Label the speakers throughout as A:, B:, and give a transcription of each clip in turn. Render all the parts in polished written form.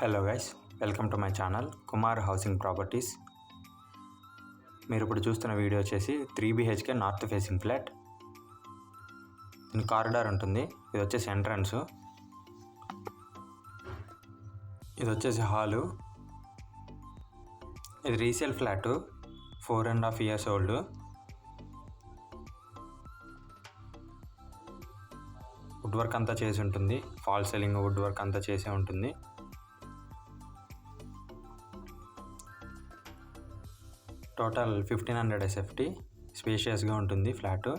A: Hello guys, welcome to my channel Kumar housing properties. మీరు ఇప్పుడు చూస్తున్న వీడియో వచ్చేసి 3 BHK నార్త్ ఫేసింగ్ ఫ్లాట్. దీని కారిడార్ ఉంటుంది. ఇది వచ్చేసి ఎంట్రన్స్. ఇది వచ్చేసి హాలు. ఇది resale flat, 4.5 years old. Wood work అంతా చేసి ఉంటుంది. ఫాల్ సీలింగ్ వుడ్ వర్క్ అంతా చేసే ఉంటుంది. Total 1500 SFT. స్పేషియస్గా ఉంటుంది ఫ్లాటు.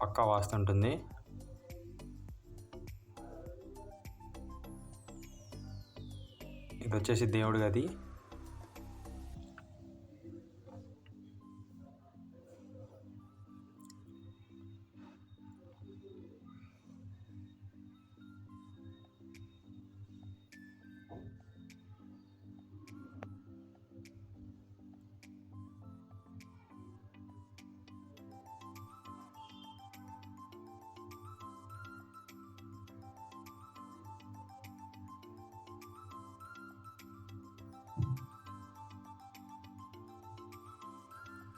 A: పక్కా వాస్తు ఉంటుంది. ఇది వచ్చేసి దేవుడి గది.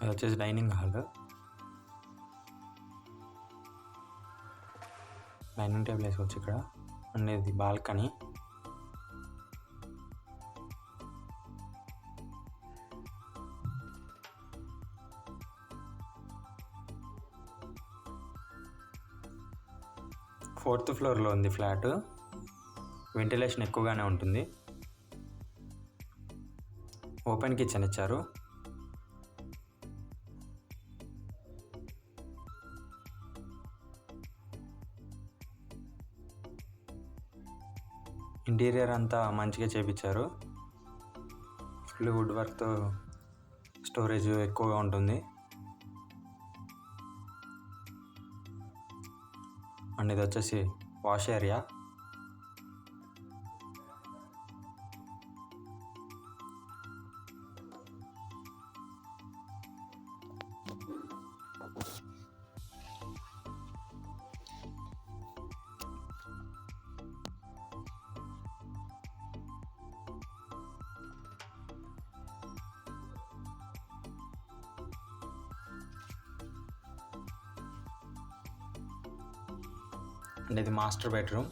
A: అది వచ్చేసి డైనింగ్ హాల్. డైనింగ్ టేబుల్ వేసుకోవచ్చు ఇక్కడ. అండ్ ఇది బాల్కనీ. ఫోర్త్ ఫ్లోర్లో ఉంది ఫ్లాట్. వెంటిలేషన్ ఎక్కువగానే ఉంటుంది. ఓపెన్ కిచెన్ ఇచ్చారు. ఇంటీరియర్ అంతా మంచిగా చేపించారు. ఫుల్ వుడ్ వర్క్తో స్టోరేజ్ ఎక్కువగా ఉంటుంది. అండ్ ఇది వచ్చేసి వాష్ ఏరియా. అండ్ ఇది మాస్టర్ బెడ్రూమ్.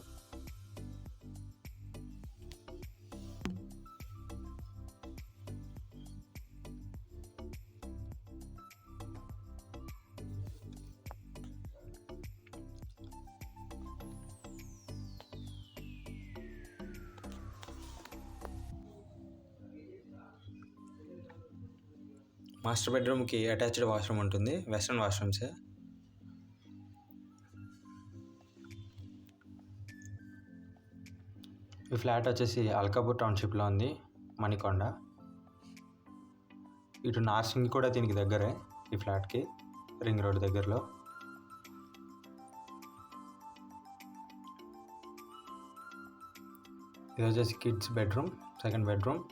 A: మాస్టర్ బెడ్రూమ్కి అటాచ్డ్ వాష్రూమ్ ఉంటుంది. వెస్ట్రన్ వాష్రూమ్సే. ఈ ఫ్లాట్ వచ్చేసి అల్కాపూర్ టౌన్షిప్లో ఉంది, మణికొండ. ఇటు నార్సింగ్ కూడా దీనికి దగ్గరే, ఈ ఫ్లాట్కి రింగ్ రోడ్ దగ్గరలో. ఇది వచ్చేసి కిడ్స్ బెడ్రూమ్, సెకండ్ బెడ్రూమ్.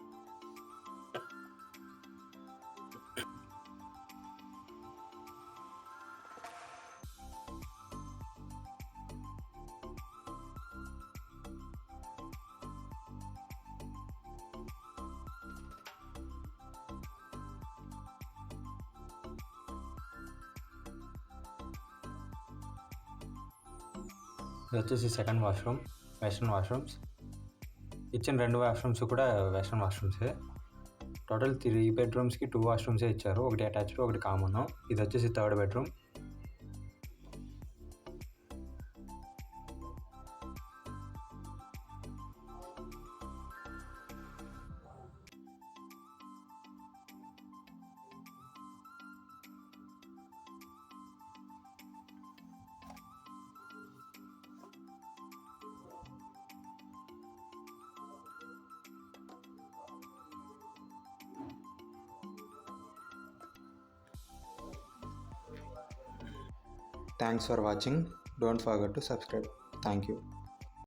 A: ఇది వచ్చేసి సెకండ్ వాష్రూమ్, వెస్ట్రన్ వాష్రూమ్స్. ఇచ్చిన 2 వాష్రూమ్స్ కూడా వెస్ట్రన్ వాష్రూమ్సే. టోటల్ 3 బెడ్రూమ్స్కి 2 వాష్రూమ్సే ఇచ్చారు. ఒకటి అటాచ్డ్, ఒకటి కామన్. ఇది వచ్చేసి third bedroom. Thanks for watching. Don't forget to subscribe. Thank you.